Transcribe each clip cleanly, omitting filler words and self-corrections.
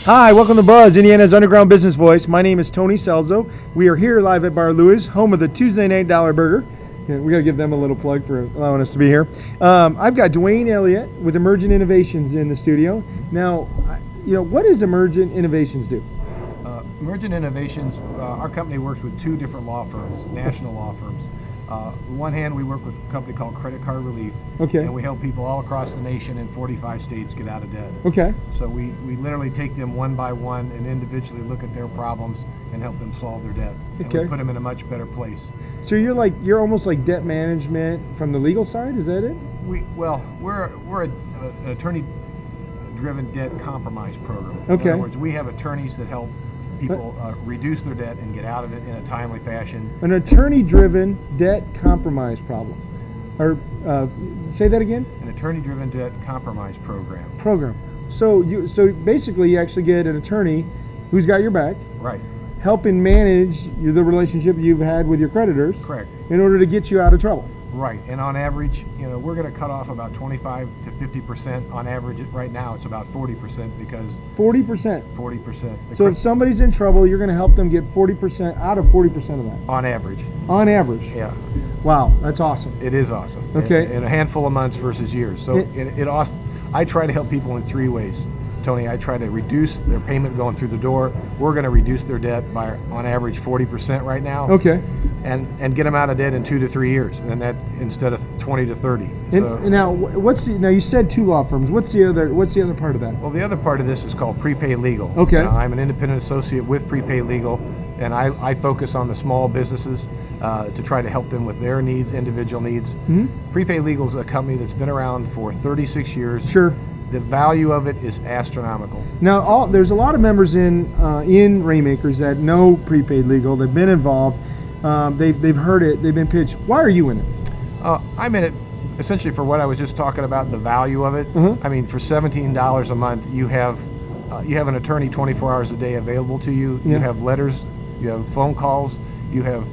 Hi, welcome to Buzz, Indiana's underground business voice. My name is Tony Scelzo. We are here live at Bar Louie's, home of the Tuesday Night Dollar Burger. We got to give them a little plug for allowing us to be here. I've got Duane Elliott with Emergent Innovations in the studio. Now, what does Emergent Innovations do? Emergent Innovations, our company works with two different law firms, national law firms. On one hand, we work with a company called Credit Card Relief, and we help people all across the nation in 45 states get out of debt. Okay. So we literally take them one by one and individually look at their problems and help them solve their debt. And we put them in a much better place. So you're almost like debt management from the legal side, is that it? We're an attorney-driven debt compromise program. Okay. In other words, we have attorneys that help people reduce their debt and get out of it in a timely fashion. An attorney-driven debt compromise problem. Or say that again? An attorney-driven debt compromise program. So basically you actually get an attorney who's got your back. Right. Helping manage the relationship you've had with your creditors. Correct. In order to get you out of trouble. Right, and on average, we're going to cut off about 25 to 50%. On average, right now, it's about 40% because 40%. 40%. So if somebody's in trouble, you're going to help them get 40% out of 40% of that. On average. On average. Yeah. Wow, that's awesome. It is awesome. Okay. In a handful of months versus years. So I try to help people in three ways. Tony, I try to reduce their payment going through the door. We're going to reduce their debt by, on average, 40% right now. Okay. And get them out of debt in 2 to 3 years, and that instead of 20 to 30. And now, now you said two law firms. What's the other part of that? Well, the other part of this is called Prepaid Legal. Okay. I'm an independent associate with Prepaid Legal, and I focus on the small businesses to try to help them with their needs, individual needs. Mm-hmm. Prepaid Legal is a company that's been around for 36 years. Sure. The value of it is astronomical. Now, there's a lot of members in Rainmakers that know Prepaid Legal. They've been involved. They've heard it. They've been pitched. Why are you in it? I'm in it essentially for what I was just talking about, the value of it. Mm-hmm. I mean, for $17 a month, you have an attorney 24 hours a day available to you. Yeah. You have letters. You have phone calls. You have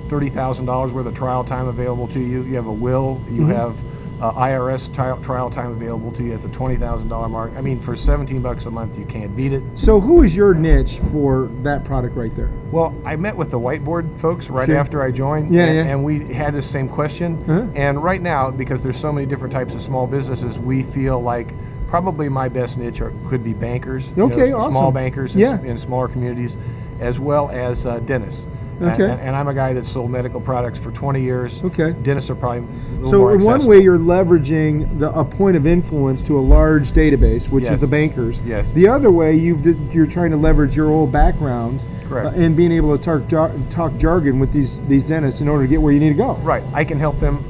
$30,000 worth of trial time available to you. You have a will. You have IRS trial time available to you at the $20,000 mark. I mean, for $17 a month, you can't beat it. So who is your niche for that product right there? Well, I met with the whiteboard folks right after I joined, and we had this same question. And right now, because there's so many different types of small businesses, we feel like probably my best niche could be bankers. Okay, awesome. Small bankers in smaller communities, as well as dentists. Okay. And I'm a guy that sold medical products for 20 years. Okay. Dentists are probably a little so more in one accessible. way, you're leveraging a point of influence to a large database, which is the bankers. Yes. The other way, you're trying to leverage your old background. Correct. And being able to talk jargon with these dentists in order to get where you need to go. Right. I can help them.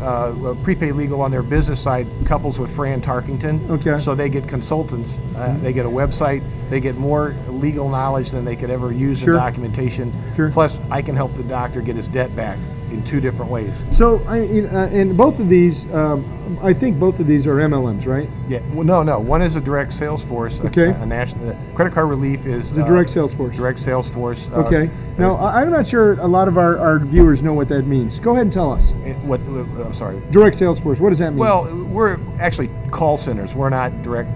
Prepaid Legal on their business side couples with Fran Tarkington. Okay. So they get consultants. They get a website. They get more legal knowledge than they could ever use in documentation. Sure. Plus, I can help the doctor get his debt back in two different ways. So, and both of these, I think both of these are MLMs, right? Yeah. Well, no. One is a direct sales force. Okay. A national Credit Card Relief is the direct sales force. Direct sales force. Okay. Now, I'm not sure a lot of our viewers know what that means. Go ahead and tell us. I'm sorry. Direct sales force. What does that mean? Well, we're actually call centers. We're not direct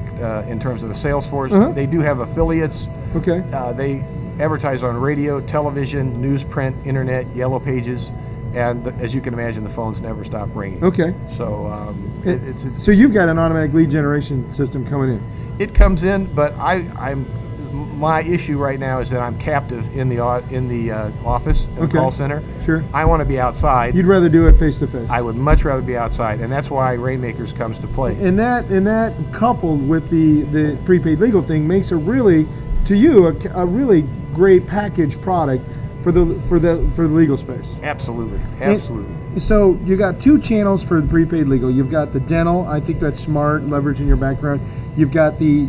in terms of the sales force. They do have affiliates. Okay. They advertise on radio, television, newsprint, internet, yellow pages, and as you can imagine, the phones never stop ringing. Okay. So so you've got an automatic lead generation system coming in. It comes in, but my issue right now is that I'm captive in the office and call center. Sure. I want to be outside. You'd rather do it face to face. I would much rather be outside, and that's why Rainmakers comes to play. And that coupled with the prepaid legal thing makes a really great package product for the legal space. Absolutely. And so you got two channels for the prepaid legal. You've got the dental. I think that's smart, leveraging your background. You've got the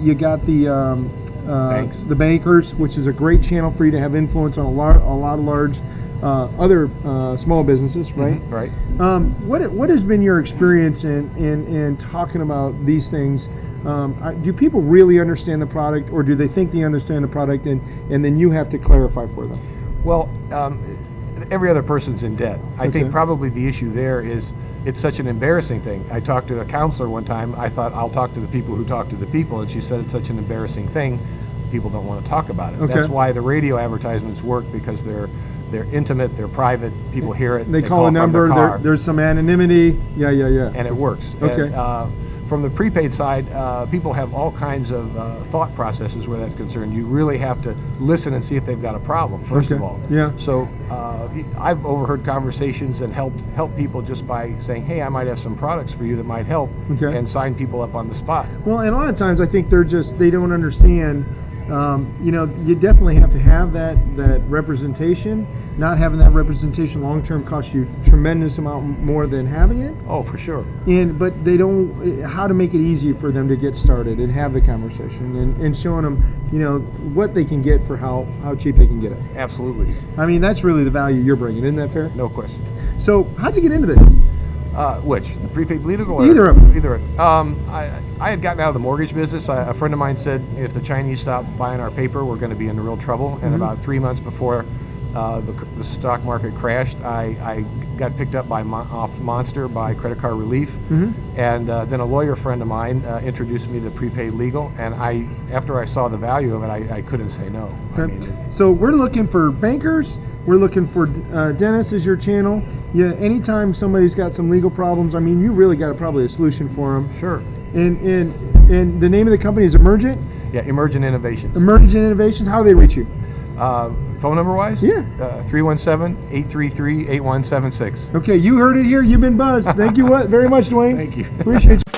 Banks. The bankers, which is a great channel for you to have influence on a lot of large other small businesses, right? Right. What has been your experience in talking about these things? Do people really understand the product, or do they think they understand the product, and then you have to clarify for them? Well, every other person's in debt. I think probably the issue there is it's such an embarrassing thing. I talked to a counselor one time. I thought, I'll talk to the people who talk to the people, and she said it's such an embarrassing thing. people don't want to talk about it. Okay. That's why the radio advertisements work, because they're intimate, they're private, people hear it. They call a from number, their car, there's some anonymity. Yeah. and it works. Okay. And, from the prepaid side, people have all kinds of thought processes where that's concerned. You really have to listen and see if they've got a problem, first of Okay. all. Yeah. So I've overheard conversations and help people just by saying, hey, I might have some products for you that might help, Okay. and sign people up on the spot. Well, and a lot of times I think they don't understand. You definitely have to have that representation. Not having that representation long term costs you tremendous amount more than having it. Oh, for sure. But they don't how to make it easy for them to get started and have the conversation and showing them what they can get for how cheap they can get it. Absolutely. I mean, that's really the value you're bringing. Isn't that fair? No question. So how'd you get into this? Which? The prepaid legal? Or Either of them. Either of them. I had gotten out of the mortgage business. A friend of mine said if the Chinese stopped buying our paper, we're going to be in real trouble. And about 3 months before the stock market crashed, I got picked up off Monster by Credit Card Relief. And then a lawyer friend of mine introduced me to prepaid legal. And after I saw the value of it, I couldn't say no. I Okay. mean, So we're looking for bankers. We're looking for Dennis is your channel. Yeah. Anytime somebody's got some legal problems, I mean, you really got probably a solution for them. sure. And the name of the company is Emergent. Yeah, Emergent Innovations. Emergent Innovations. How do they reach you? Phone number wise? Yeah. 317-833-8176. Okay, you heard it here. You've been buzzed. Thank you very much, Duane. Thank you. Appreciate you.